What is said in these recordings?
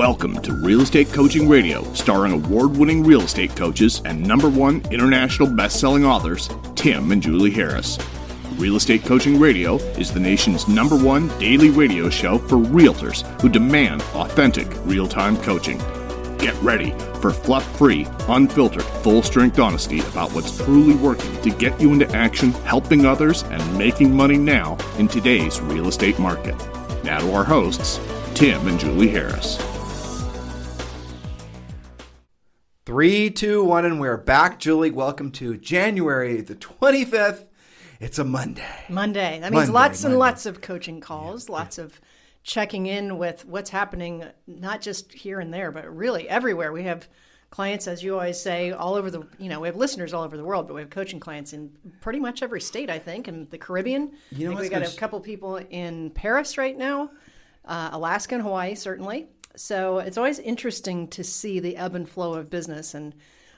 Welcome to Real Estate Coaching Radio, starring award-winning real estate coaches and #1 international best-selling authors, Tim and Julie Harris. Real Estate Coaching Radio is the nation's #1 daily radio show for realtors who demand authentic, real-time coaching. Get ready for fluff-free, unfiltered, full-strength honesty about what's truly working to get you into action, helping others, and making money now in today's real estate market. Now to our hosts, Tim and Julie Harris. 3, 2, 1, and we're back. Julie, welcome to January the 25th. It's a Monday. That means lots and lots of coaching calls, lots of checking in with what's happening, not just here and there, but really everywhere. We have clients, as you always say, all over we have listeners all over the world, but we have coaching clients in pretty much every state, I think, and the Caribbean. I think we got a couple people in Paris right now, Alaska and Hawaii, certainly. So it's always interesting to see the ebb and flow of business. And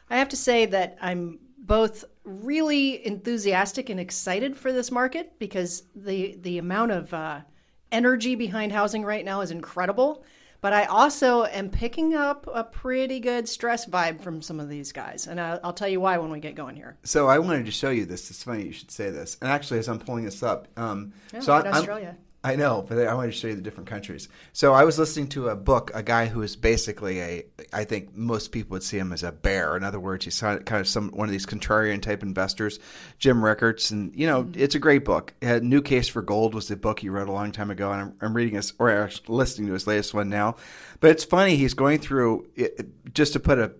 I have to say that I'm both really enthusiastic and excited for this market because the amount of energy behind housing right now is incredible. But I also am picking up a pretty good stress vibe from some of these guys. And I'll tell you why when we get going here. So I wanted to show you this. It's funny you should say this. And actually, as I'm pulling this up, Australia. I know, but I wanted to show you the different countries. So I was listening to a book, a guy who is basically I think most people would see him as a bear. In other words, he's kind of one of these contrarian type investors, Jim Rickards. And, It's a great book. New Case for Gold was the book he wrote a long time ago. And I'm reading his, or actually listening to his latest one now. But it's funny, he's going through, just to put a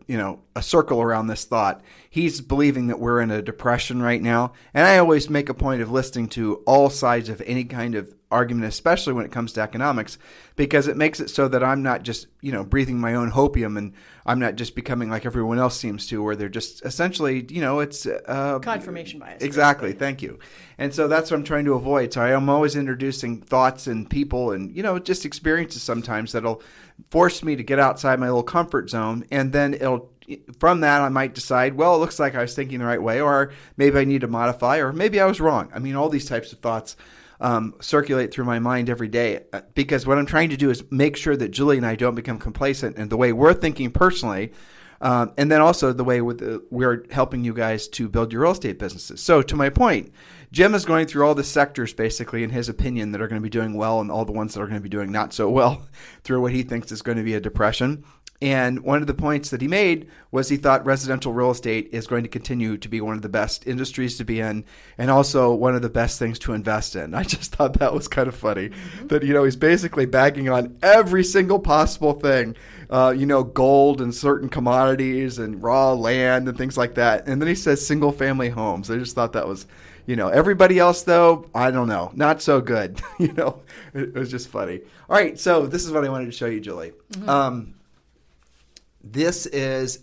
circle around this thought, he's believing that we're in a depression right now. And I always make a point of listening to all sides of any kind of argument, especially when it comes to economics, because it makes it so that I'm not just, breathing my own hopium and I'm not just becoming like everyone else seems to, where they're just essentially, it's confirmation bias. Exactly. Basically. Thank you. And so that's what I'm trying to avoid. So I am always introducing thoughts and people and, just experiences sometimes that'll force me to get outside my little comfort zone. And then from that, I might decide, well, it looks like I was thinking the right way, or maybe I need to modify, or maybe I was wrong. I mean, all these types of thoughts circulate through my mind every day, because what I'm trying to do is make sure that Julie and I don't become complacent in the way we're thinking personally, and then also the way we're helping you guys to build your real estate businesses. So to my point, Jim is going through all the sectors basically in his opinion that are going to be doing well and all the ones that are going to be doing not so well through what he thinks is going to be a depression. And one of the points that he made was he thought residential real estate is going to continue to be one of the best industries to be in, and also one of the best things to invest in. I just thought that was kind of funny, that, he's basically bagging on every single possible thing, gold and certain commodities and raw land and things like that. And then he says single family homes. I just thought that was, everybody else though, I don't know, not so good. It was just funny. All right. So this is what I wanted to show you, Julie. Mm-hmm. This is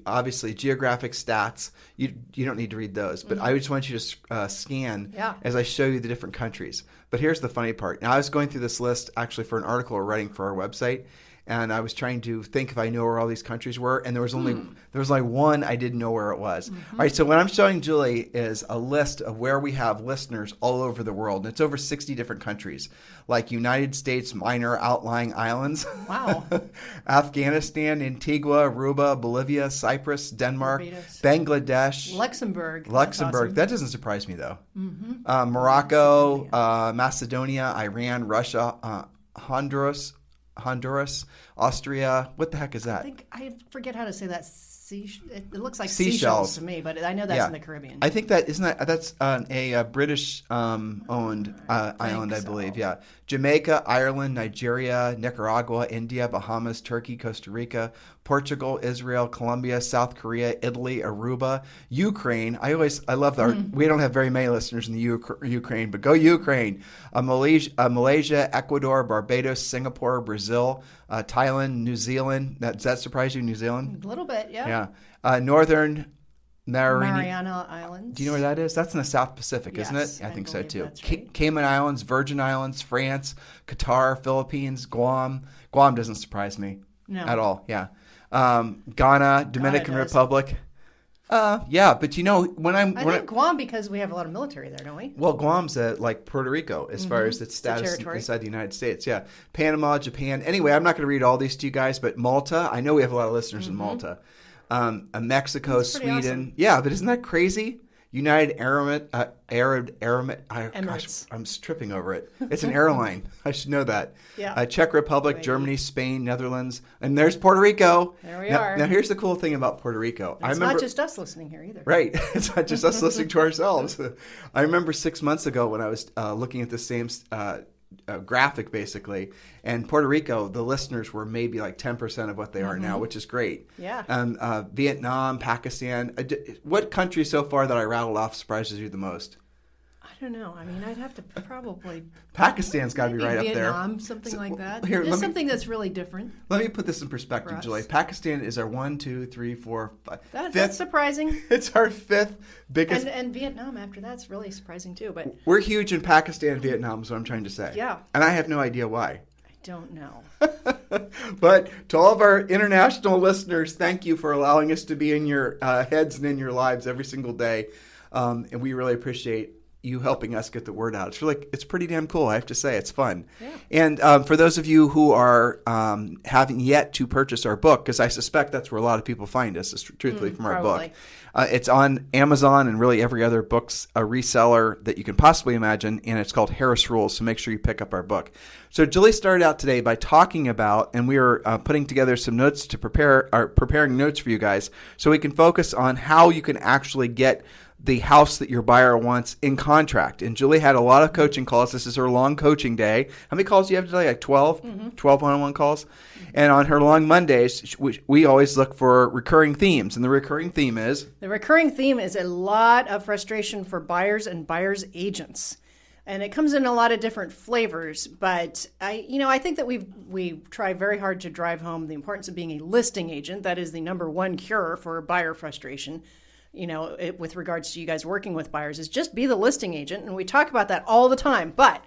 obviously geographic stats. You don't need to read those, but I just want you to scan as I show you the different countries. But here's the funny part. Now, I was going through this list actually for an article we're writing for our website, and I was trying to think if I knew where all these countries were, and there was like one I didn't know where it was. Mm-hmm. All right, so what I'm showing Julie is a list of where we have listeners all over the world, and it's over 60 different countries, like United States minor outlying islands. Wow. Afghanistan, Antigua, Aruba, Bolivia, Cyprus, Denmark, Barbados. Bangladesh. Luxembourg. Awesome. That doesn't surprise me, though. Mm-hmm. Morocco, Macedonia, Iran, Russia, Honduras, Austria. What the heck is that? I forget how to say that. It looks like seashells to me, but I know that's in the Caribbean. I think that's a British owned island, I believe. So. Yeah, Jamaica, Ireland, Nigeria, Nicaragua, India, Bahamas, Turkey, Costa Rica, Portugal, Israel, Colombia, South Korea, Italy, Aruba, Ukraine. I love that. We don't have very many listeners in the Ukraine, but go Ukraine. Malaysia, Ecuador, Barbados, Singapore, Brazil, Thailand, New Zealand. Does that surprise you, New Zealand? A little bit, yeah. Yeah. Northern Mariana Islands. Do you know where that is? That's in the South Pacific, isn't it? I think so too. Right. Cayman Islands, Virgin Islands, France, Qatar, Philippines, Guam. Guam doesn't surprise me at all. Yeah. Ghana, Dominican Republic. Yeah, but when I think Guam, because we have a lot of military there, don't we? well, Guam's like Puerto Rico as far as its status territory. inside the United States. Yeah, Panama, Japan. Anyway, I'm not going to read all these to you guys, but Malta. I know we have a lot of listeners in Malta. Mexico, That's pretty Sweden. awesome. Yeah, but isn't that crazy? United Arab Emirates. Gosh, I'm tripping over it. It's an airline. I should know that. Yeah. Czech Republic, Right. Germany, Spain, Netherlands, and there's Puerto Rico. There we now, are. Now here's the cool thing about Puerto Rico. It's not just us listening here either. Right. It's not just us listening to ourselves. I remember 6 months ago when I was looking at the same graphic, basically, and Puerto Rico, the listeners were maybe like 10% of what they are now, which is great. Yeah. Vietnam, Pakistan. What country so far that I rattled off surprises you the most? I don't know. I mean, I'd have to probably... Pakistan's got to be right up there. Vietnam, something like that. Here, Just something that's really different. Let me put this in perspective, For us. Julie. Pakistan is our 1, 2, 3, 4, 5, That's fifth. surprising. It's our fifth biggest. And Vietnam after that's really surprising too. But We're huge in Pakistan and Vietnam, is what I'm trying to say. Yeah. And I have no idea why. I don't know. But to all of our international listeners, thank you for allowing us to be in your heads and in your lives every single day. And we really appreciate you helping us get the word out. It's pretty damn cool, I have to say. It's fun. Yeah. And for those of you who are having yet to purchase our book, because I suspect that's where a lot of people find us, is truthfully from our probably. book. It's on Amazon and really every other books a reseller that you can possibly imagine, and it's called Harris Rules, so make sure you pick up our book. So Julie started out today by talking about, and we were putting together some notes to preparing notes for you guys so we can focus on how you can actually get the house that your buyer wants in contract. And Julie had a lot of coaching calls. This is her long coaching day. How many calls do you have today? Like 12? 12 one-on-one calls? And on her long Mondays, we always look for recurring themes. And the recurring theme is? The recurring theme is a lot of frustration for buyers and buyers agents. And it comes in a lot of different flavors, but I think that we try very hard to drive home the importance of being a listing agent. That is the number one cure for buyer frustration. With regards to you guys working with buyers, is just be the listing agent. And we talk about that all the time, but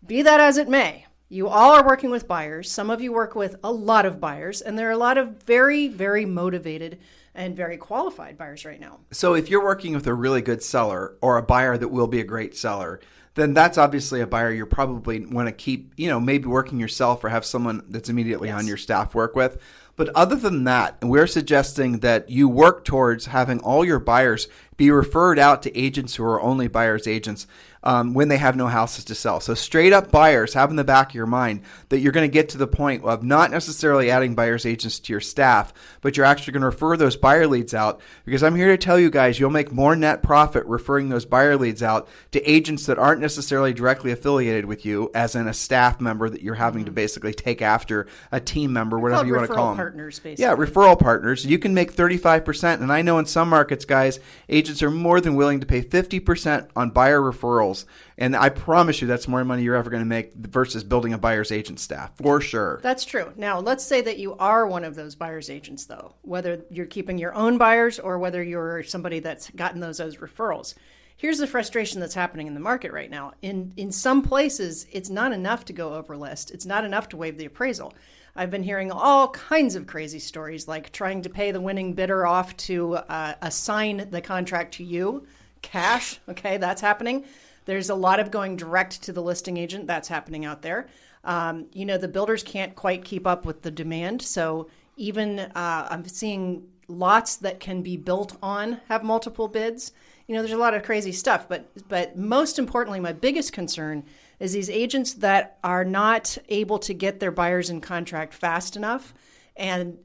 be that as it may, you all are working with buyers. Some of you work with a lot of buyers, and there are a lot of very, very motivated and very qualified buyers right now. So if you're working with a really good seller or a buyer that will be a great seller, then that's obviously a buyer you probably want to keep, maybe working yourself or have someone that's immediately on your staff work with. But other than that, we're suggesting that you work towards having all your buyers be referred out to agents who are only buyers agents when they have no houses to sell. So straight up buyers, have in the back of your mind that you're going to get to the point of not necessarily adding buyers agents to your staff, but you're actually going to refer those buyer leads out, because I'm here to tell you guys you'll make more net profit referring those buyer leads out to agents that aren't necessarily directly affiliated with you, as in a staff member that you're having to basically take after, a team member, whatever you want to call them. Partners, basically. Yeah, referral partners. You can make 35%. And I know in some markets, guys, agents are more than willing to pay 50% on buyer referrals. And I promise you that's more money you're ever going to make versus building a buyer's agent staff, for sure. That's true. Now, let's say that you are one of those buyer's agents, though, whether you're keeping your own buyers or whether you're somebody that's gotten those as referrals. Here's the frustration that's happening in the market right now. In some places, it's not enough to go over list. It's not enough to waive the appraisal. I've been hearing all kinds of crazy stories, like trying to pay the winning bidder off to assign the contract to you, cash. Okay, that's happening. There's a lot of going direct to the listing agent. That's happening out there. The builders can't quite keep up with the demand. So even I'm seeing lots that can be built on have multiple bids. There's a lot of crazy stuff. But most importantly, my biggest concern is these agents that are not able to get their buyers in contract fast enough. And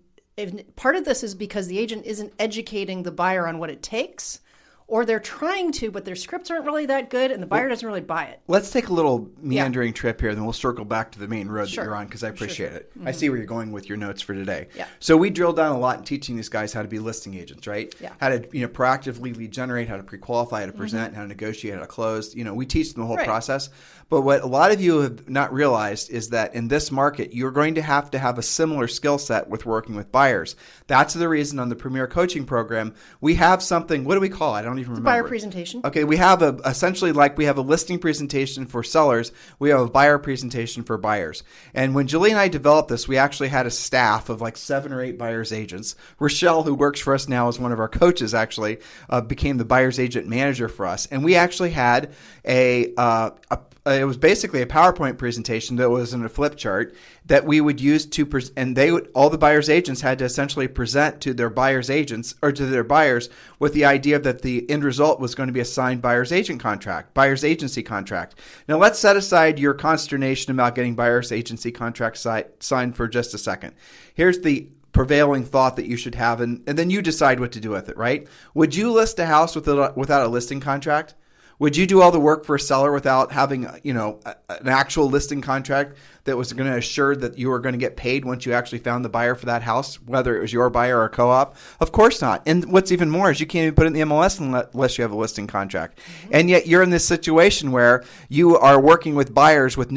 part of this is because the agent isn't educating the buyer on what it takes, or they're trying to, but their scripts aren't really that good, and the buyer doesn't really buy it. Let's take a little meandering trip here, then we'll circle back to the main road that you're on, because I appreciate it. Mm-hmm. I see where you're going with your notes for today. Yeah. So we drilled down a lot in teaching these guys how to be listing agents, right? Yeah. How to proactively lead generate, how to pre-qualify, how to present, how to negotiate, how to close. We teach them the whole process. But what a lot of you have not realized is that in this market, you're going to have a similar skill set with working with buyers. That's the reason on the Premier Coaching Program, we have something, what do we call it? I don't even remember. Buyer presentation. Okay, we have essentially like we have a listing presentation for sellers, we have a buyer presentation for buyers. And when Julie and I developed this, we actually had a staff of like 7 or 8 buyer's agents. Rochelle, who works for us now as one of our coaches, actually became the buyer's agent manager for us. And we actually had it was basically a PowerPoint presentation that was in a flip chart that we would use all the buyer's agents had to essentially present to their buyer's agents or to their buyers with the idea that the end result was going to be a signed buyer's agency contract. Now let's set aside your consternation about getting buyer's agency contract signed for just a second. Here's the prevailing thought that you should have, and then you decide what to do with it, right? Would you list a house without a listing contract? Would you do all the work for a seller without having, an actual listing contract that was going to assure that you were going to get paid once you actually found the buyer for that house, whether it was your buyer or a co-op? Of course not. And what's even more is you can't even put it in the MLS unless you have a listing contract. Mm-hmm. And yet you're in this situation where you are working with buyers with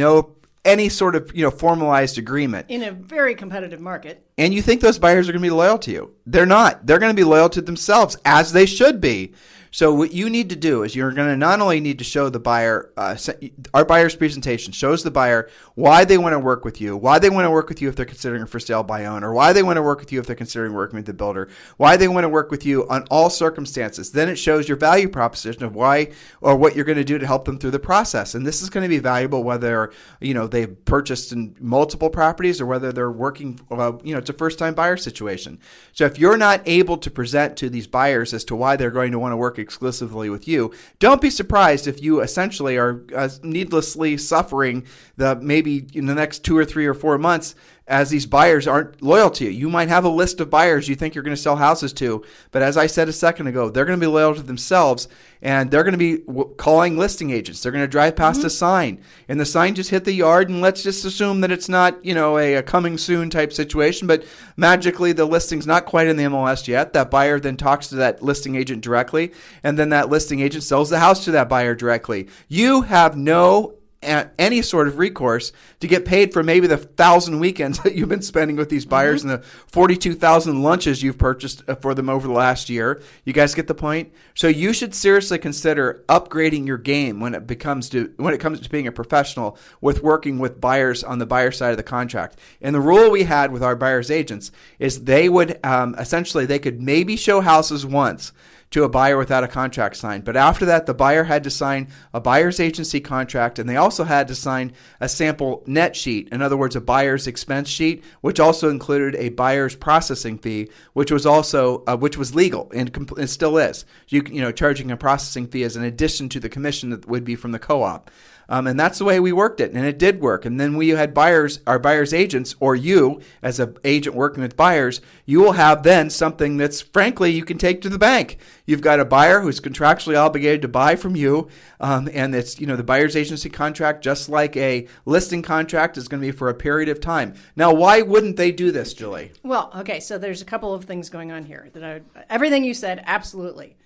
any sort of formalized agreement in a very competitive market. And you think those buyers are going to be loyal to you. They're not. They're going to be loyal to themselves, as they should be. So what you need to do is you're going to not only need to show the buyer, our buyer's presentation shows the buyer why they want to work with you, why they want to work with you if they're considering a for sale by own, or why they want to work with you if they're considering working with the builder, why they want to work with you on all circumstances. Then it shows your value proposition of why or what you're going to do to help them through the process. And this is going to be valuable whether, they've purchased in multiple properties or whether they're working, it's a first-time buyer situation. So if you're not able to present to these buyers as to why they're going to want to work exclusively with you, don't be surprised if you essentially are needlessly suffering maybe in the next 2 or 3 or 4 months as these buyers aren't loyal to you. You might have a list of buyers you think you're going to sell houses to, but as I said a second ago, they're going to be loyal to themselves, and they're going to be calling listing agents. They're going to drive past a sign, and the sign just hit the yard, and let's just assume that it's not, a coming soon type situation, but magically the listing's not quite in the MLS yet. That buyer then talks to that listing agent directly, and then that listing agent sells the house to that buyer directly. You have no any sort of recourse to get paid for maybe the 1,000 weekends that you've been spending with these buyers and the 42,000 lunches you've purchased for them over the last year. You guys get the point? So you should seriously consider upgrading your game when it comes to being a professional with working with buyers on the buyer side of the contract. And the rule we had with our buyers agents is they would essentially they could maybe show houses once to a buyer without a contract signed. But after that, the buyer had to sign a buyer's agency contract, and they also had to sign a sample net sheet, in other words, a buyer's expense sheet, which also included a buyer's processing fee, which was legal and it still is. Charging a processing fee as an addition to the commission that would be from the co-op. And that's the way we worked it, and it did work. And then we had our buyer's agents, or you as an agent working with buyers, you will have then something that's, frankly, you can take to the bank. You've got a buyer who's contractually obligated to buy from you, and it's the buyer's agency contract, just like a listing contract, is going to be for a period of time. Now, why wouldn't they do this, Julie? Well, okay, so there's a couple of things going on here. Everything you said, absolutely.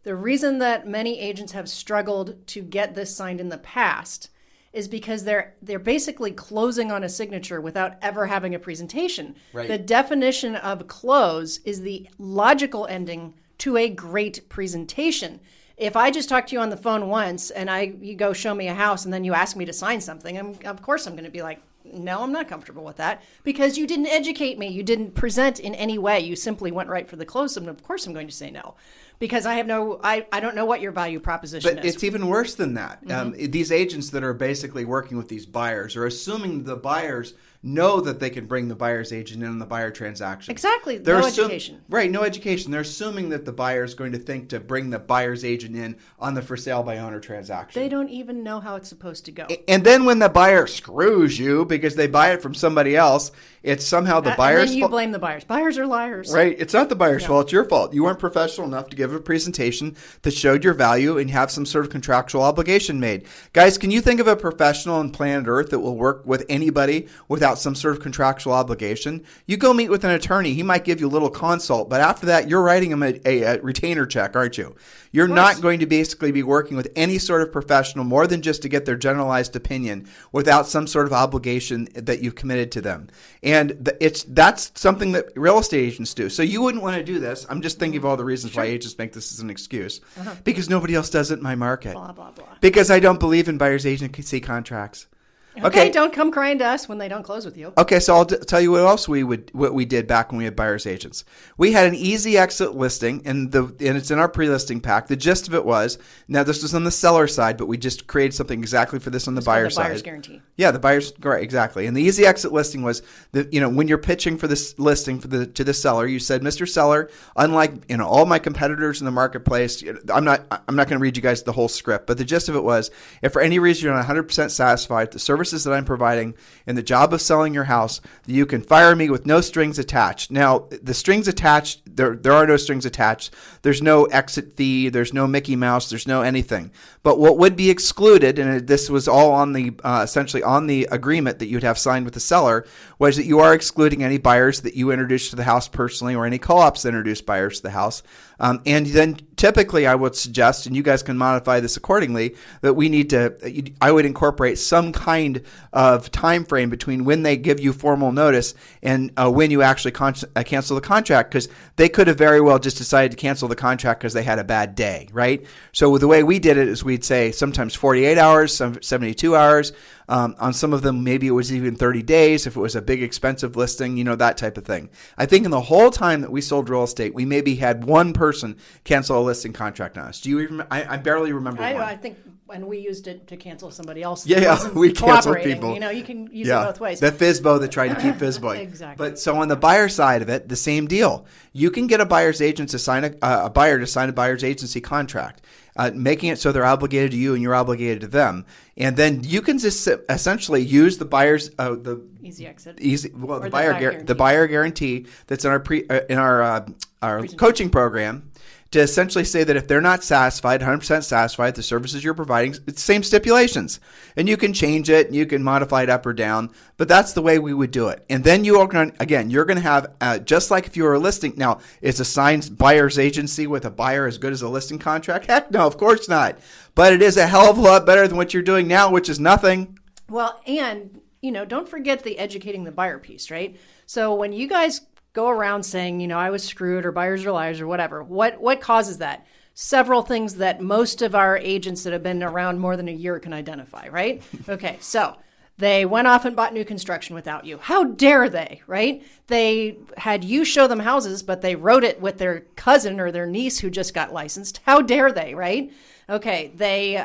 The reason that many agents have struggled to get this signed in the past is because they're basically closing on a signature without ever having a presentation. Right. The definition of close is the logical ending to a great presentation. If I just talk to you on the phone once and you go show me a house and then you ask me to sign something, of course I'm going to be like, no, I'm not comfortable with that, because you didn't educate me. You didn't present in any way. You simply went right for the close, and of course I'm going to say no. Because I don't know what your value proposition is. But it's even worse than that. Mm-hmm. These agents that are basically working with these buyers are assuming the buyers know that they can bring the buyer's agent in on the buyer transaction. Exactly. No education. Right, no education. They're assuming that the buyer is going to think to bring the buyer's agent in on the for sale by owner transaction. They don't even know how it's supposed to go. And then when the buyer screws you because they buy it from somebody else, it's somehow the buyer's fault. And then you blame the buyers. Buyers are liars. Right. It's not the buyer's fault. It's your fault. You weren't professional enough to give a presentation that showed your value and have some sort of contractual obligation made. Guys, can you think of a professional on planet Earth that will work with anybody without without some sort of contractual obligation, you go meet with an attorney. He might give you a little consult, but after that, you're writing him a retainer check, aren't you? You're not going to basically be working with any sort of professional more than just to get their generalized opinion without some sort of obligation that you've committed to them. And that's something that real estate agents do. So you wouldn't want to do this. I'm just thinking of all the reasons why agents make this as an excuse. Because nobody else does it in my market. Blah, blah, blah. Because I don't believe in buyer's agency contracts. Okay, don't come crying to us when they don't close with you. Okay, so I'll tell you what else what we did back when we had buyer's agents. We had an easy exit listing, and it's in our pre-listing pack. The gist of it was, now this was on the seller side, but we just created something exactly for this on the buyer side. Buyer's guarantee. Yeah, the buyer's right, exactly. And the easy exit listing was that when you're pitching for this listing to the seller, you said, Mr. Seller, unlike all my competitors in the marketplace, I'm not going to read you guys the whole script, but the gist of it was, if for any reason you're not 100% satisfied with the services that I'm providing in the job of selling your house, you can fire me with no strings attached. Now, the strings attached, there are no strings attached. There's no exit fee. There's no Mickey Mouse. There's no anything. But what would be excluded, and this was all on the essentially on the agreement that you'd have signed with the seller, was that you are excluding any buyers that you introduced to the house personally or any co-ops that introduced buyers to the house. And then typically I would suggest, and you guys can modify this accordingly, that I would incorporate some kind of time frame between when they give you formal notice and when you actually cancel the contract, because they could have very well just decided to cancel the contract because they had a bad day, right? So the way we did it is we'd say sometimes 48 hours, some 72 hours. On some of them, maybe it was even 30 days if it was a big expensive listing, that type of thing. I think in the whole time that we sold real estate, we maybe had one person cancel a listing contract on us. Do you even? I barely remember one. I think when we used it to cancel somebody else. Yeah, we canceled people. You can use it both ways. The FSBO that tried to keep FSBOing. Exactly. But so on the buyer side of it, the same deal. You can get a buyer's agent to sign a buyer to sign a buyer's agency contract. Making it so they're obligated to you and you're obligated to them, and then you can just essentially use the buyer's the easy exit, the buyer guarantee that's in our coaching program, to essentially say that if they're not satisfied, 100% satisfied with the services you're providing, it's the same stipulations. And you can change it, you can modify it up or down, but that's the way we would do it. And then you're going to have, just like if you were a listing, now, is a signed buyer's agency with a buyer as good as a listing contract? Heck no, of course not. But it is a hell of a lot better than what you're doing now, which is nothing. Well, and, don't forget the educating the buyer piece, right? So when you guys go around saying, I was screwed or buyers are liars or whatever, what causes that? Several things that most of our agents that have been around more than a year can identify, right? Okay, so they went off and bought new construction without you. How dare they, right? They had you show them houses, but they wrote it with their cousin or their niece who just got licensed. How dare they, right? Okay, they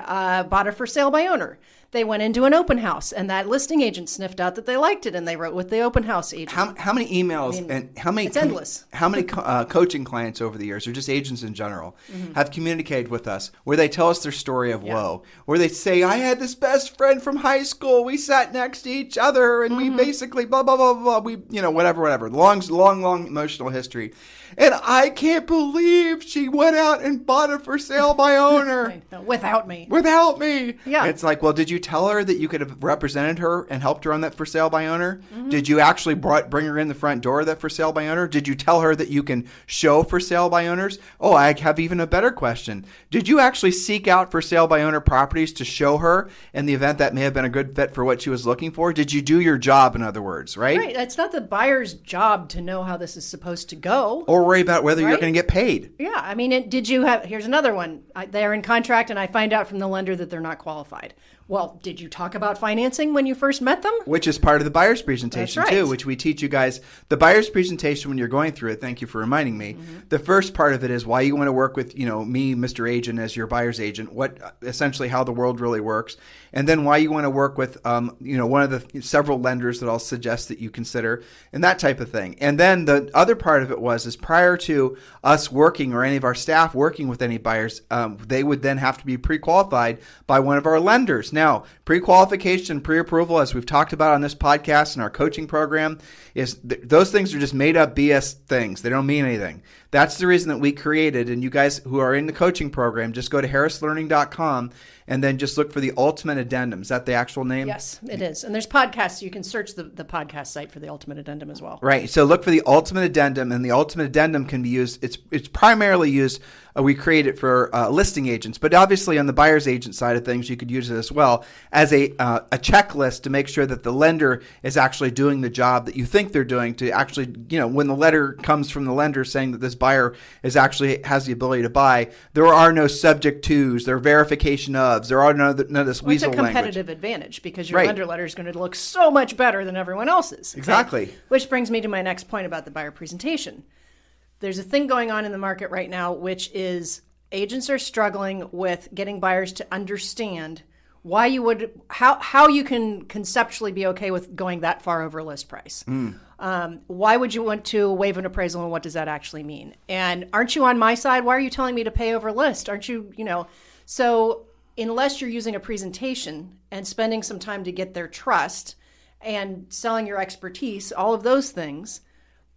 bought it for sale by owner. They went into an open house, and that listing agent sniffed out that they liked it, and they wrote with the open house agent. How many emails and how many? It's endless. How many coaching clients over the years, or just agents in general, have communicated with us where they tell us their story of woe, where they say, "I had this best friend from high school. We sat next to each other, and we basically blah blah blah blah. We whatever. Long emotional history." And I can't believe she went out and bought it for sale by owner. Without me. Yeah. It's like, well, did you tell her that you could have represented her and helped her on that for sale by owner? Did you actually bring her in the front door of that for sale by owner? Did you tell her that you can show for sale by owners? Oh, I have even a better question. Did you actually seek out for sale by owner properties to show her in the event that may have been a good fit for what she was looking for? Did you do your job, in other words, right? Right. It's not the buyer's job to know how this is supposed to go. Or worry about whether you're going to get paid. Yeah. I mean, here's another one. They're in contract and I find out from the lender that they're not qualified. Well, did you talk about financing when you first met them? Which is part of the buyer's presentation, too, which we teach you guys. The buyer's presentation, when you're going through it, thank you for reminding me, the first part of it is why you want to work with, me, Mr. Agent, as your buyer's agent, essentially how the world really works, and then why you want to work with, one of the several lenders that I'll suggest that you consider, and that type of thing. And then the other part of it is prior to us working or any of our staff working with any buyers, they would then have to be pre-qualified by one of our lenders. Now, pre-qualification, pre-approval, as we've talked about on this podcast and our coaching program, is those things are just made up BS things. They don't mean anything. That's the reason that we created, and you guys who are in the coaching program, just go to harrislearning.com and then just look for the Ultimate Addendum. Is that the actual name? Yes, it is. And there's podcasts. You can search the podcast site for the Ultimate Addendum as well. Right. So look for the Ultimate Addendum, and the Ultimate Addendum can be used. It's primarily used. We create it for listing agents, but obviously on the buyer's agent side of things, you could use it as well as a checklist to make sure that the lender is actually doing the job that you think they're doing. To actually, when the letter comes from the lender saying that this buyer is actually has the ability to buy, there are no subject tos, there are verification ofs, there are none of this weasel language. It's a competitive advantage because your lender letter is going to look so much better than everyone else's. Okay? Exactly. Which brings me to my next point about the buyer presentation. There's a thing going on in the market right now, which is agents are struggling with getting buyers to understand why you would, how you can conceptually be okay with going that far over list price. Why would you want to waive an appraisal, and what does that actually mean? And aren't you on my side? Why are you telling me to pay over list? Aren't you, so unless you're using a presentation and spending some time to get their trust and selling your expertise, all of those things,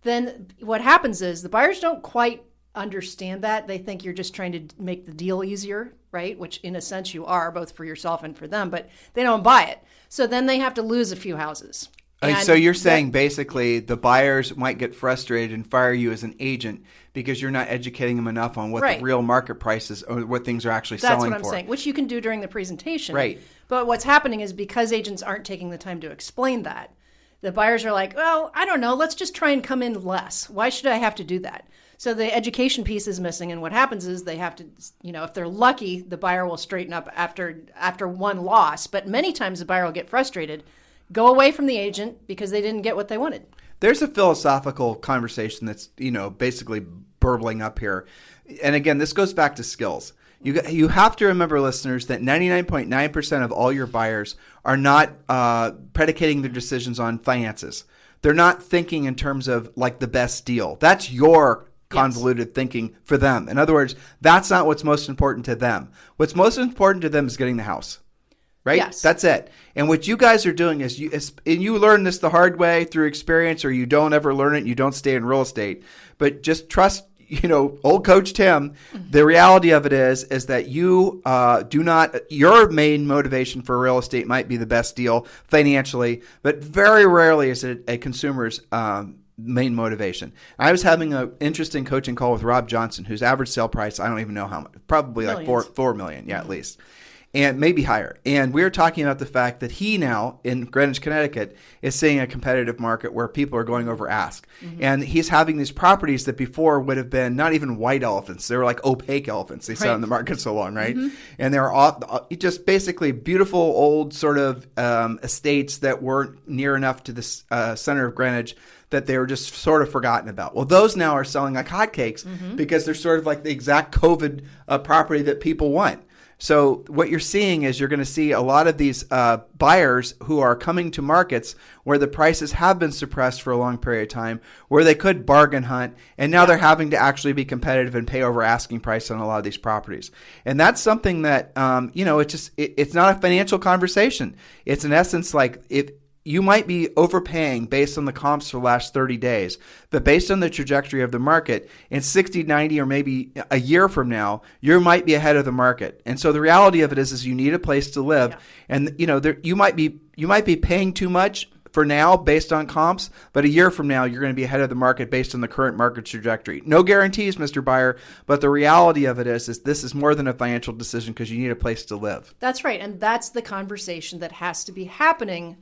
then what happens is the buyers don't quite understand that. They think you're just trying to make the deal easier, right? Which in a sense you are, both for yourself and for them, but they don't buy it. So then they have to lose a few houses. So you're saying basically the buyers might get frustrated and fire you as an agent because you're not educating them enough on what the real market price is or what things are actually selling for. That's what I'm saying, which you can do during the presentation. Right. But what's happening is because agents aren't taking the time to explain that, the buyers are like, well, I don't know, let's just try and come in less. Why should I have to do that? So the education piece is missing, and what happens is they have to, if they're lucky, the buyer will straighten up after one loss. But many times the buyer will get frustrated, go away from the agent because they didn't get what they wanted. There's a philosophical conversation that's, basically burbling up here. And again, this goes back to skills. You have to remember, listeners, that 99.9% of all your buyers are not predicating their decisions on finances. They're not thinking in terms of like the best deal. That's your convoluted thinking for them. In other words, that's not what's most important to them. What's most important to them is getting the house. Right? Yes. That's it. And what you guys are doing is you learn this the hard way through experience, or you don't ever learn it and you don't stay in real estate. But just trust, old Coach Tim, the reality of it is that you do not, your main motivation for real estate might be the best deal financially, but very rarely is it a consumer's main motivation. I was having an interesting coaching call with Rob Johnson, whose average sale price, I don't even know how much, probably like $4 million, at least. And maybe higher. And we were talking about the fact that he now, in Greenwich, Connecticut, is seeing a competitive market where people are going over ask. Mm-hmm. And he's having these properties that before would have been not even white elephants. They were like opaque elephants. They sat on the market so long, right? Mm-hmm. And they were all just basically beautiful old sort of estates that weren't near enough to the center of Greenwich that they were just sort of forgotten about. Well, those now are selling like hotcakes because they're sort of like the exact COVID property that people want. So what you're seeing is you're going to see a lot of these buyers who are coming to markets where the prices have been suppressed for a long period of time, where they could bargain hunt, and now they're having to actually be competitive and pay over asking price on a lot of these properties. And that's something that, it's not a financial conversation. It's in essence like you might be overpaying based on the comps for the last 30 days, but based on the trajectory of the market, in 60, 90, or maybe a year from now, you might be ahead of the market. And so the reality of it is you need a place to live. Yeah. And you might be paying too much for now based on comps, but a year from now, you're going to be ahead of the market based on the current market trajectory. No guarantees, Mr. Buyer, but the reality of it is this is more than a financial decision because you need a place to live. That's right. And that's the conversation that has to be happening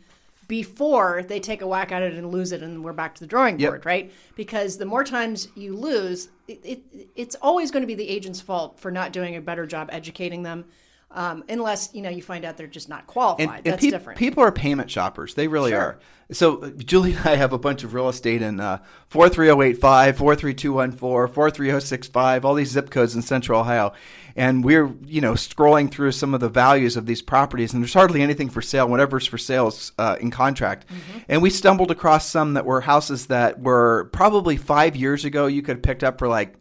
before they take a whack at it and lose it, and we're back to the drawing board, right? Because the more times you lose, it's always going to be the agent's fault for not doing a better job educating them, unless you find out they're just not qualified. That's different. People are payment shoppers; they really are. So Julie and I have a bunch of real estate in 43085, 43214, 43065, all these zip codes in Central Ohio. And we're, scrolling through some of the values of these properties, and there's hardly anything for sale. Whatever's for sale is in contract. Mm-hmm. And we stumbled across some that were houses that were probably 5 years ago you could have picked up for like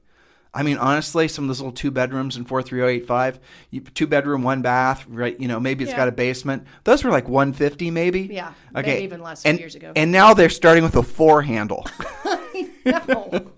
I mean, honestly, some of those little 2 bedrooms in 43085, 2 bedroom, 1 bath, right? Maybe it's got a basement. Those were like 150 maybe. Yeah. Okay. Maybe even less years ago. And now they're starting with a 4 handle. I know.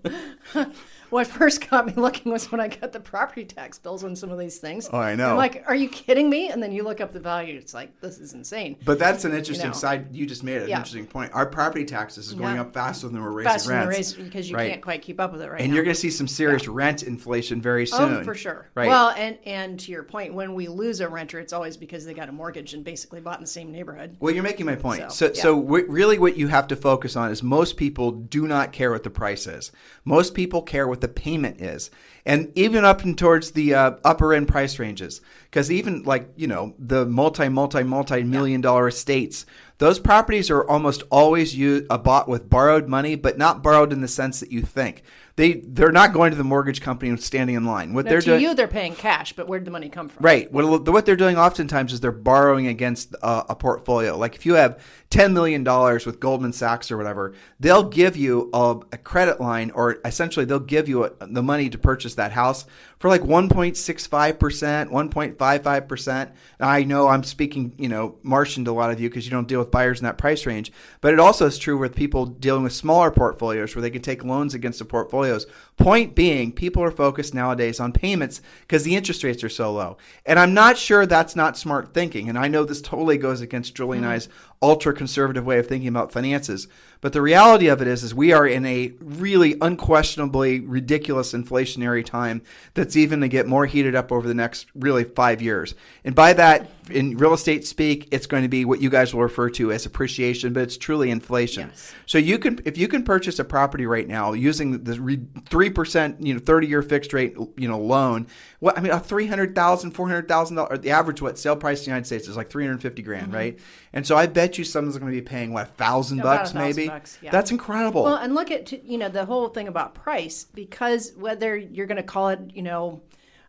What first got me looking was when I got the property tax bills on some of these things. Oh, I know. I'm like, are you kidding me? And then you look up the value. It's like, this is insane. But that's an interesting side. You just made an Yeah. interesting point. Our property taxes is going up faster than we're raising rents. Because you can't quite keep up with it right now. And you're going to see some serious rent inflation very soon. Oh, for sure. Right. Well, and to your point, when we lose a renter, it's always because they got a mortgage and basically bought in the same neighborhood. Well, you're making my point. So Really what you have to focus on is most people do not care what the price is. Most people care what the payment is. And even up and towards the upper end price ranges. Because even the multi-million dollar estates, those properties are almost always bought with borrowed money, but not borrowed in the sense that you think. They're not going to the mortgage company and standing in line. They're paying cash, but where'd the money come from? Right. What they're doing oftentimes is they're borrowing against a portfolio. Like if you have $10 million with Goldman Sachs or whatever, they'll give you a credit line, or essentially they'll give you the money to purchase that house for like 1.65%, 1.55%. I know I'm speaking, Martian to a lot of you because you don't deal with buyers in that price range, but it also is true with people dealing with smaller portfolios where they can take loans against the portfolios. Point being, people are focused nowadays on payments because the interest rates are so low. And I'm not sure that's not smart thinking. And I know this totally goes against Julie and I's ultra conservative way of thinking about finances. But the reality of it is we are in a really unquestionably ridiculous inflationary time that's even to get more heated up over the next really 5 years. And by that, in real estate speak, it's going to be what you guys will refer to as appreciation, but it's truly inflation. Yes. So if you can purchase a property right now using the 3%, 30-year fixed rate, loan, a $300,000, $400,000, the average sale price in the United States is like $350,000, right? And so I bet you someone's going to be paying $1,000 maybe. Yeah. That's incredible. Well, and look at the whole thing about price, because whether you're going to call it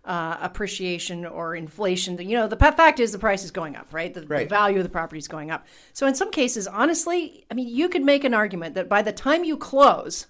appreciation or inflation, the fact is the price is going up, right? The value of the property is going up. So in some cases, honestly, you could make an argument that by the time you close,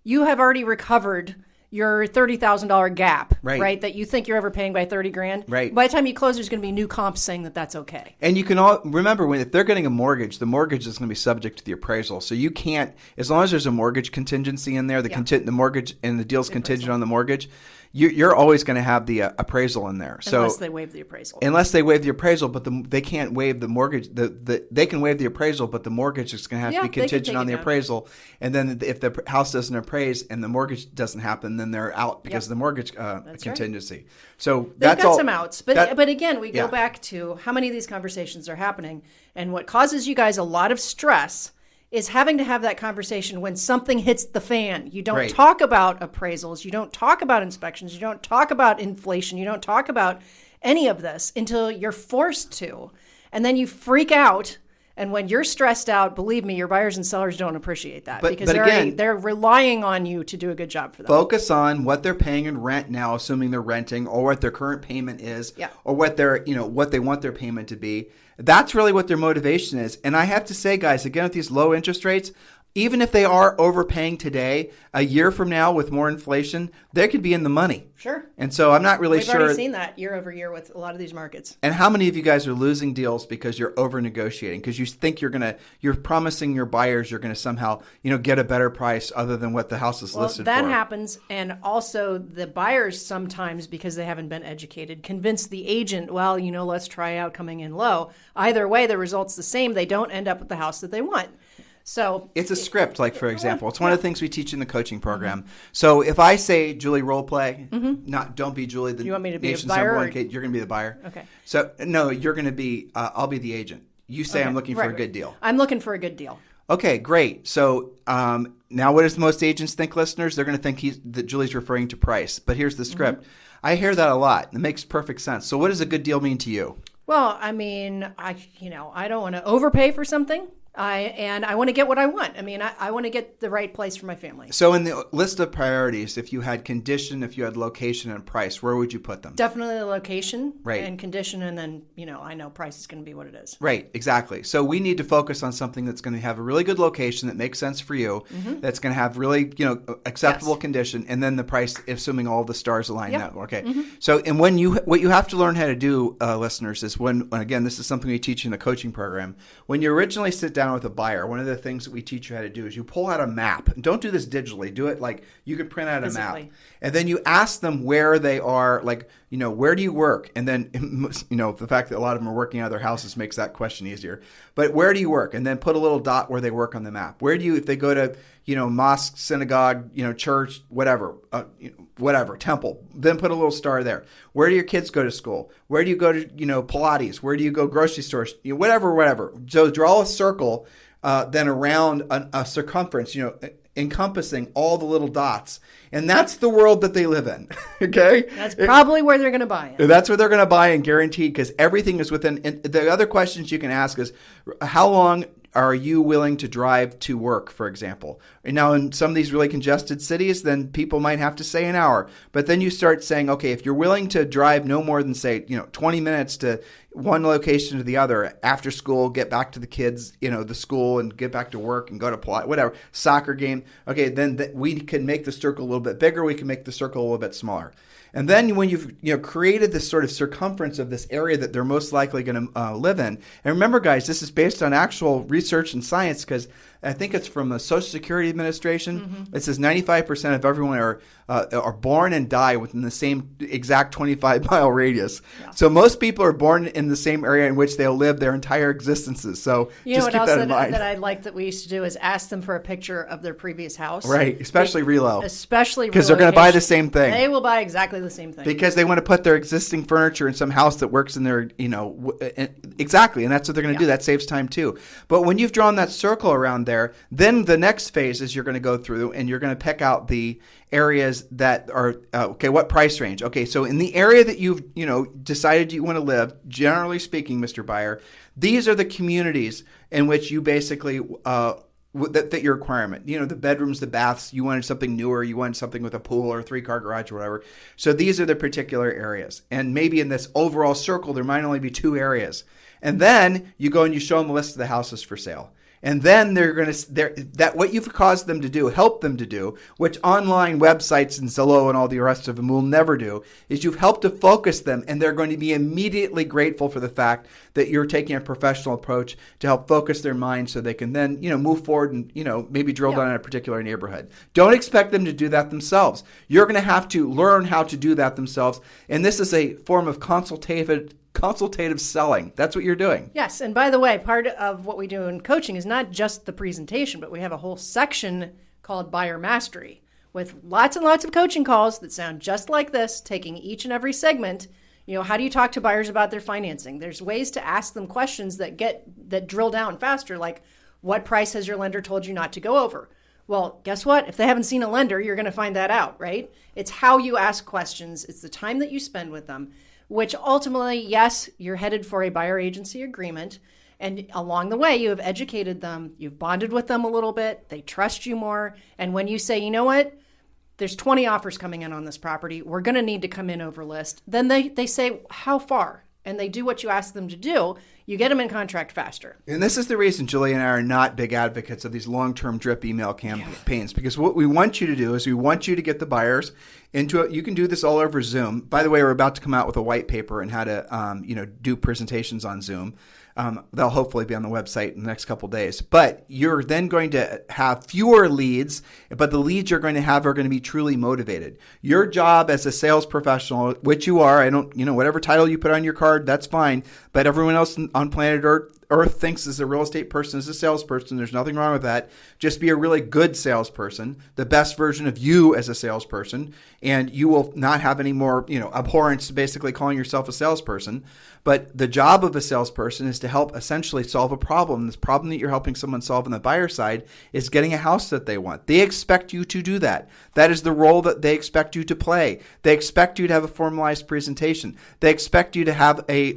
you have already recovered your $30,000 gap, right? That you think you're overpaying by $30,000. Right. By the time you close, there's going to be new comps saying that that's okay. And you can all remember if they're getting a mortgage, the mortgage is going to be subject to the appraisal. So you can't, as long as there's a mortgage contingency in there, the mortgage and the deal's contingent on the mortgage, you're always going to have the appraisal in there. Unless they waive the appraisal. But they can't waive the mortgage. They can waive the appraisal, but the mortgage is going to have to be contingent on the appraisal. And then if the house doesn't appraise and the mortgage doesn't happen, then they're out because of the mortgage contingency. Right. So they've got some outs. But again, we go back to how many of these conversations are happening. And what causes you guys a lot of stress is having to have that conversation when something hits the fan. You don't talk about appraisals. You don't talk about inspections. You don't talk about inflation. You don't talk about any of this until you're forced to. And then you freak out. And when you're stressed out, believe me, your buyers and sellers don't appreciate that because they're relying on you to do a good job for them. Focus on what they're paying in rent now, assuming they're renting, or what their current payment is, or what what they want their payment to be. That's really what their motivation is. And I have to say, guys, again, with these low interest rates, even if they are overpaying today, a year from now with more inflation, they could be in the money. Sure. And so I'm not really sure. We've already seen that year over year with a lot of these markets. And how many of you guys are losing deals because you're over negotiating? Because you think you're promising your buyers you're going to somehow, get a better price other than what the house is listed for. That happens. And also the buyers sometimes, because they haven't been educated, convince the agent, let's try out coming in low. Either way, the result's the same. They don't end up with the house that they want. So it's a script, for example. It's one of the things we teach in the coaching program. So if I say, Julie, role play, don't be Julie, you want me to be nation's a buyer, number one kid, you're going to be the buyer. Okay. So no, you're going to be, I'll be the agent. You say I'm looking for a good deal. I'm looking for a good deal. Okay, great. So now what does most agents think, listeners? They're going to think that Julie's referring to price. But here's the script. I hear that a lot. It makes perfect sense. So what does a good deal mean to you? Well, I don't want to overpay for something. And I want to get what I want. I mean, I want to get the right place for my family. So in the list of priorities, if you had condition, if you had location and price, where would you put them? Definitely the location Right. and condition, and then, I know price is going to be what it is. Right, exactly. So we need to focus on something that's going to have a really good location that makes sense for you, that's going to have really, acceptable condition, and then the price, assuming all the stars align. Yep. That okay. So, and what you have to learn how to do, listeners, is when again, this is something we teach in the coaching program. When you originally sit down with a buyer, one of the things that we teach you how to do is you pull out a map. Don't do this digitally. Do it like you could print out a map, and then you ask them where they are. Like, where do you work? And then, the fact that a lot of them are working out of their houses makes that question easier. But where do you work? And then put a little dot where they work on the map. Where do you, if they go to, mosque, synagogue, church, whatever, temple, then put a little star there. Where do your kids go to school? Where do you go to, Pilates? Where do you go grocery stores? Whatever. So draw a circle then around a circumference, encompassing all the little dots. And that's the world that they live in. Okay? That's probably where they're going to buy it. That's where they're going to buy and guaranteed, because everything is within. And the other questions you can ask is, how long are you willing to drive to work, for example? And now in some of these really congested cities, then people might have to say an hour. But then you start saying, okay, if you're willing to drive no more than, say, 20 minutes to one location to the other, after school, get back to the kids, the school, and get back to work and go to play, whatever, soccer game. Okay, then we can make the circle a little bit bigger. We can make the circle a little bit smaller. And then when you've created this sort of circumference of this area that they're most likely going to live in, and remember, guys, this is based on actual research and science, because I think it's from the Social Security Administration. It says 95% of everyone are born and die within the same exact 25-mile radius. Yeah. So most people are born in the same area in which they'll live their entire existences. So just keep that in mind. That I like that we used to do is ask them for a picture of their previous house. Right, especially relo. Especially because they're going to buy the same thing. They will buy exactly the same thing. Because they want to put their existing furniture in some house that works in their, exactly. And that's what they're going to do. That saves time too. But when you've drawn that circle around there, then the next phase is you're going to go through and you're going to pick out the areas that are, what price range? Okay, so in the area that you've, decided you want to live, generally speaking, Mr. Buyer, these are the communities in which you basically, that your requirement. The bedrooms, the baths, you wanted something newer, you wanted something with a pool or a 3-car garage or whatever. So these are the particular areas. And maybe in this overall circle, there might only be 2 areas. And then you go and you show them a list of the houses for sale. And then what you've caused them to do, help them to do, which online websites and Zillow and all the rest of them will never do, is you've helped to focus them, and they're going to be immediately grateful for the fact that you're taking a professional approach to help focus their mind so they can then, move forward and, maybe drill down in a particular neighborhood. Don't expect them to do that themselves. You're going to have to learn how to do that themselves. And this is a form of consultative selling. That's what you're doing. Yes. And by the way, part of what we do in coaching is not just the presentation, but we have a whole section called Buyer Mastery with lots and lots of coaching calls that sound just like this, taking each and every segment. How do you talk to buyers about their financing? There's ways to ask them questions that drill down faster, like what price has your lender told you not to go over? Well, guess what? If they haven't seen a lender, you're going to find that out, right? It's how you ask questions. It's the time that you spend with them, which ultimately, yes, you're headed for a buyer agency agreement. And along the way, you have educated them. You've bonded with them a little bit. They trust you more. And when you say, you know what, there's 20 offers coming in on this property, we're going to need to come in over list. Then they say, how far? And they do what you ask them to do. You get them in contract faster. And this is the reason Julie and I are not big advocates of these long-term drip email campaigns, because what we want you to do is we want you to get the buyers into it. You can do this all over Zoom. By the way, we're about to come out with a white paper on how to do presentations on Zoom. They'll hopefully be on the website in the next couple of days. But you're then going to have fewer leads, but the leads you're going to have are going to be truly motivated. Your job as a sales professional, which you are, whatever title you put on your card, that's fine. But everyone else on planet Earth thinks as a real estate person, as a salesperson. There's nothing wrong with that. Just be a really good salesperson, the best version of you as a salesperson, and you will not have any more, abhorrence to basically calling yourself a salesperson. But the job of a salesperson is to help essentially solve a problem. This problem that you're helping someone solve on the buyer side is getting a house that they want. They expect you to do that. That is the role that they expect you to play. They expect you to have a formalized presentation. They expect you to have a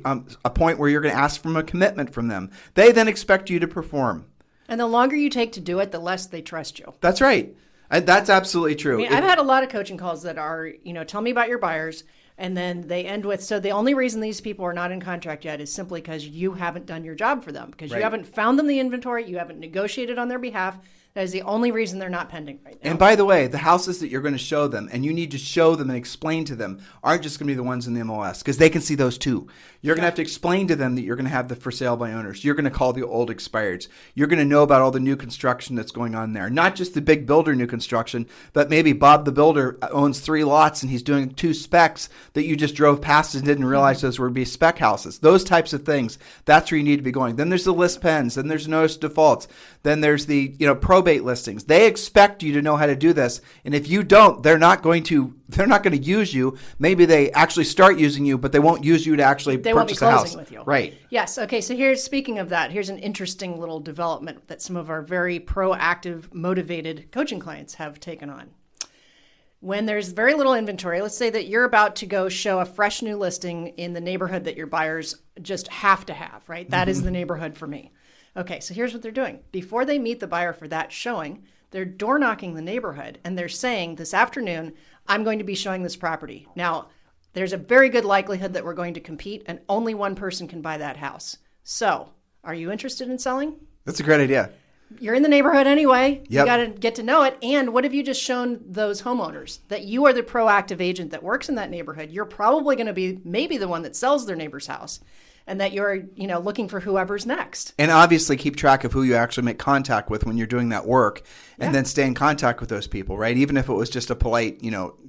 point where you're going to ask for a commitment from them. They then expect you to perform. And the longer you take to do it, the less they trust you. That's right. That's absolutely true. I mean, I've had a lot of coaching calls that are, tell me about your buyers. And then they end with, so the only reason these people are not in contract yet is simply because you haven't done your job for them, because you haven't found them the inventory, you haven't negotiated on their behalf. That is the only reason they're not pending right now. And by the way, the houses that you're going to show them, and you need to show them and explain to them, aren't just going to be the ones in the MLS, because they can see those too. You're going to have to explain to them that you're going to have the for sale by owners. You're going to call the old expireds. You're going to know about all the new construction that's going on there. Not just the big builder new construction, but maybe Bob the builder owns 3 lots and he's doing 2 specs that you just drove past and didn't realize those would be spec houses. Those types of things. That's where you need to be going. Then there's the list pens. Then there's notice defaults. Then there's the probate listings. They expect you to know how to do this, and if you don't, they're not going to use you. Maybe they actually start using you, but they won't use you to actually purchase a house. With you. Right. Yes. Okay. So speaking of that, here's an interesting little development that some of our very proactive, motivated coaching clients have taken on. When there's very little inventory, let's say that you're about to go show a fresh new listing in the neighborhood that your buyers just have to have, right? That is the neighborhood for me. Okay, so here's what they're doing. Before they meet the buyer for that showing, they're door knocking the neighborhood and they're saying, this afternoon, I'm going to be showing this property. Now, there's a very good likelihood that we're going to compete and only one person can buy that house. So, are you interested in selling? That's a great idea. You're in the neighborhood anyway. Yep. You got to get to know it. And what have you just shown those homeowners? That you are the proactive agent that works in that neighborhood. You're probably going to be maybe the one that sells their neighbor's house. And that you're, looking for whoever's next. And obviously keep track of who you actually make contact with when you're doing that work, and then stay in contact with those people, right? Even if it was just a polite,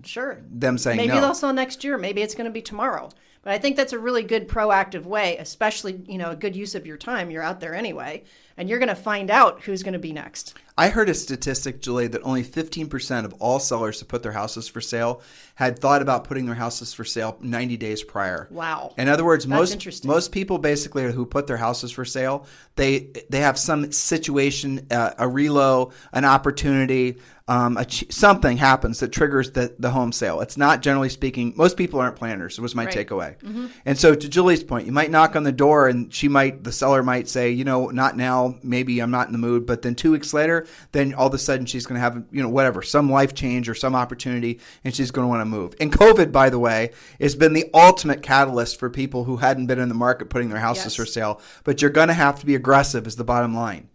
sure, them saying maybe no. They'll sell next year. Maybe it's going to be tomorrow. But I think that's a really good proactive way, especially, a good use of your time. You're out there anyway, and you're going to find out who's going to be next. I heard a statistic, Julie, that only 15% of all sellers that put their houses for sale had thought about putting their houses for sale 90 days prior. Wow. In other words, That's most people basically who put their houses for sale, they have some situation, a relo, an opportunity, something happens that triggers the home sale. It's not, generally speaking, most people aren't planners. Was my takeaway. Mm-hmm. And so to Julie's point, you might knock on the door and the seller might say, not now, maybe I'm not in the mood. But then 2 weeks later, then all of a sudden she's going to have, some life change or some opportunity, and she's going to want to move. And COVID, by the way, has been the ultimate catalyst for people who hadn't been in the market putting their houses for sale. But you're going to have to be aggressive is the bottom line.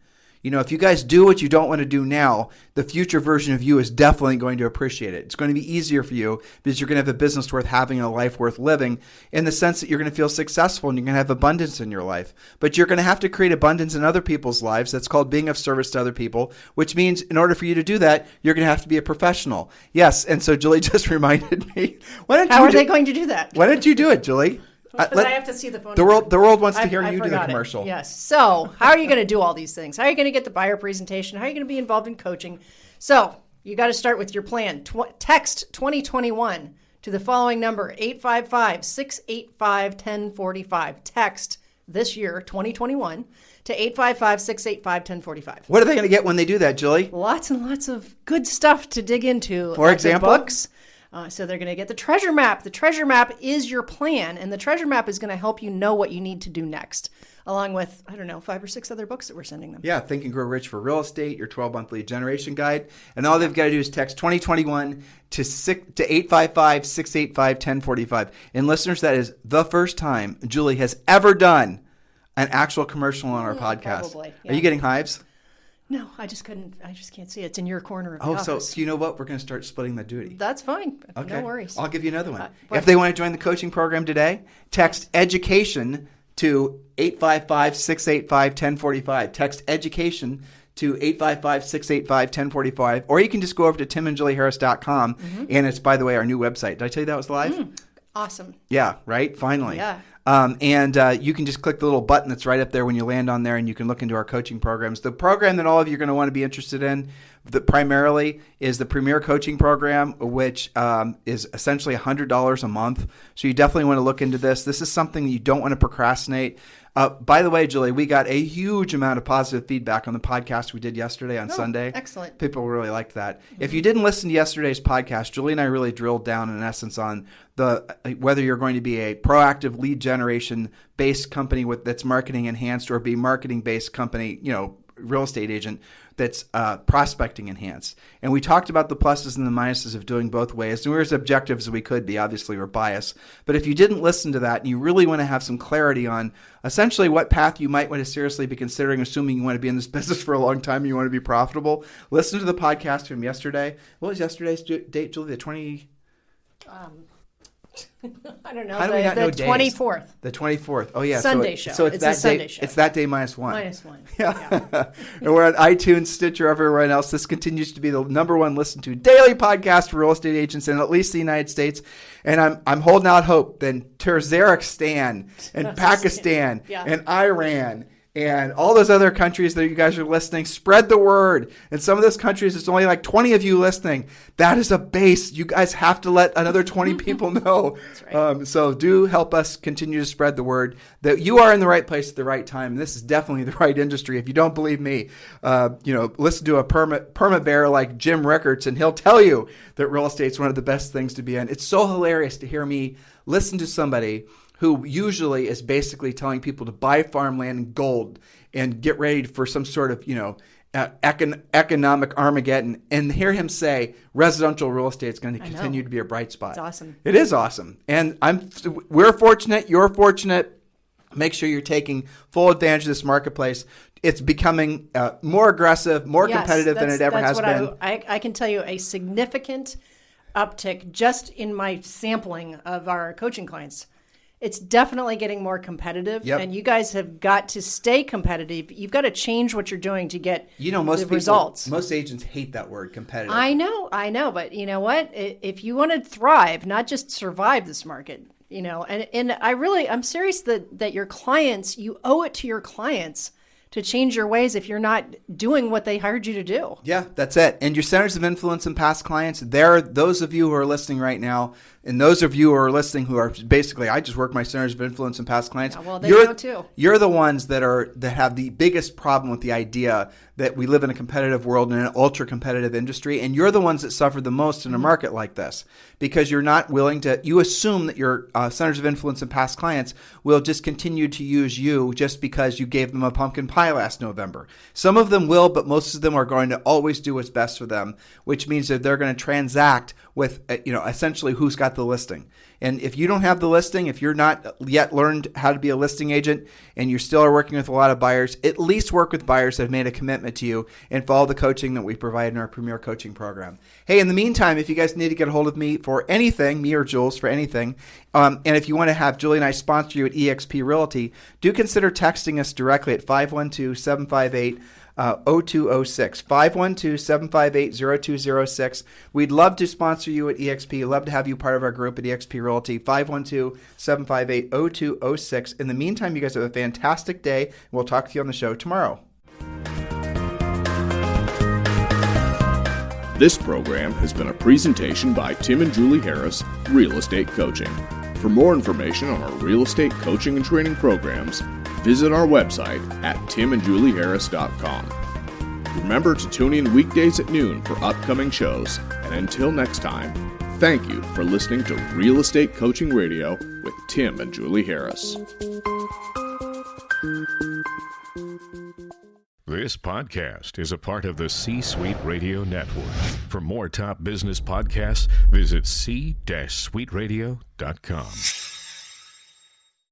If you guys do what you don't want to do now, the future version of you is definitely going to appreciate it. It's going to be easier for you because you're going to have a business worth having and a life worth living, in the sense that you're going to feel successful and you're going to have abundance in your life. But you're going to have to create abundance in other people's lives. That's called being of service to other people, which means in order for you to do that, you're going to have to be a professional. Yes, and so Julie just reminded me. How are they going to do that? Why don't you do it, Julie? Because I have to see the phone. The world wants to hear you do the commercial. Yes. So how are you going to do all these things? How are you going to get the buyer presentation? How are you going to be involved in coaching? So you got to start with your plan. Text 2021 to the following number, 855-685-1045. Text this year, 2021, to 855-685-1045. What are they going to get when they do that, Julie? Lots and lots of good stuff to dig into. For example? Books. So they're going to get the treasure map. The treasure map is your plan, and the treasure map is going to help you know what you need to do next, along with, 5 or 6 other books that we're sending them. Yeah, Think and Grow Rich for Real Estate, your 12-month lead generation guide. And all they've got to do is text 2021 to 855-685-1045. And listeners, that is the first time Julie has ever done an actual commercial on our podcast. Probably, yeah. Are you getting hives? No, I just can't see it. It's in your corner of the office. office. So you know what? We're going to start splitting the duty. That's fine. Okay. No worries. I'll give you another one. If they want to join the coaching program today, text education to 855-685-1045. Text education to 855-685-1045. Or you can just go over to timandjulieharris.com. Mm-hmm. And it's, by the way, our new website. Did I tell you that was live? Awesome. Yeah, right? Finally. Yeah. And you can just click the little button that's right up there when you land on there, and you can look into our coaching programs. The program that all of you are going to want to be interested in primarily is the Premier Coaching Program, which is essentially $100 a month. So you definitely want to look into this. This is something that you don't want to procrastinate. By the way, Julie, we got a huge amount of positive feedback on the podcast we did yesterday on Sunday. Excellent. People really liked that. Mm-hmm. If you didn't listen to yesterday's podcast, Julie and I really drilled down in essence on whether you're going to be a proactive lead generation based company that's marketing enhanced, or be marketing based company, real estate agent that's prospecting enhanced. And we talked about the pluses and the minuses of doing both ways. And we're as objective as we could be. Obviously, we're biased. But if you didn't listen to that and you really want to have some clarity on essentially what path you might want to seriously be considering, assuming you want to be in this business for a long time and you want to be profitable, listen to the podcast from yesterday. What was yesterday's date, Julie? The 20... I don't know. How do we not know days? 24th. The 24th. Oh, yeah. Sunday show. So it's that Sunday day. show. It's that day minus one. Minus one. Yeah. And we're on iTunes, Stitcher, everywhere else. This continues to be the number one listened to daily podcast for real estate agents in at least the United States. And I'm holding out hope that Turkmenistan and Pakistan and Iran and all those other countries that you guys are listening, spread the word. In some of those countries, it's only like 20 of you listening. That is a base. You guys have to let another 20 people know. That's right. So do help us continue to spread the word that you are in the right place at the right time. This is definitely the right industry. If you don't believe me, listen to a perma bear like Jim Rickards, and he'll tell you that real estate is one of the best things to be in. It's so hilarious to hear me listen to somebody who usually is basically telling people to buy farmland and gold and get ready for some sort of, economic Armageddon, and hear him say residential real estate is going to continue to be a bright spot. It's awesome. It is awesome. And we're fortunate. You're fortunate. Make sure you're taking full advantage of this marketplace. It's becoming more aggressive, more competitive than it ever has been. I can tell you a significant uptick just in my sampling of our coaching clients. It's definitely getting more competitive, and you guys have got to stay competitive. You've got to change what you're doing to get results. Most agents hate that word, competitive. I know, but you know what? If you want to thrive, not just survive this market, and I'm serious that your clients, you owe it to your clients to change your ways if you're not doing what they hired you to do. Yeah, that's it. And your centers of influence and past clients, they're those of you who are listening right now, and those of you who are listening who are basically, I just work my centers of influence and past clients. Yeah, well, they know too. You're the ones that have the biggest problem with the idea that we live in a competitive world and an ultra competitive industry, and you're the ones that suffer the most in a market like this because you're not willing to. You assume that your centers of influence and past clients will just continue to use you just because you gave them a pumpkin pie last November. Some of them will, but most of them are going to always do what's best for them, which means that they're going to transact with essentially who's got the listing. And if you don't have the listing, if you're not yet learned how to be a listing agent and you still are working with a lot of buyers, at least work with buyers that have made a commitment to you and follow the coaching that we provide in our Premier Coaching Program. Hey, in the meantime, if you guys need to get a hold of me for anything, me or Jules for anything, and if you want to have Julie and I sponsor you at eXp Realty, do consider texting us directly at 512-758 0206, 512-758-0206. We'd love to sponsor you at eXp. Love to have you part of our group at eXp Realty, 512-758-0206. In the meantime, you guys have a fantastic day. We'll talk to you on the show tomorrow. This program has been a presentation by Tim and Julie Harris, Real Estate Coaching. For more information on our real estate coaching and training programs, visit our website at timandjulieharris.com. Remember to tune in weekdays at noon for upcoming shows. And until next time, thank you for listening to Real Estate Coaching Radio with Tim and Julie Harris. This podcast is a part of the C-Suite Radio Network. For more top business podcasts, visit c-suiteradio.com.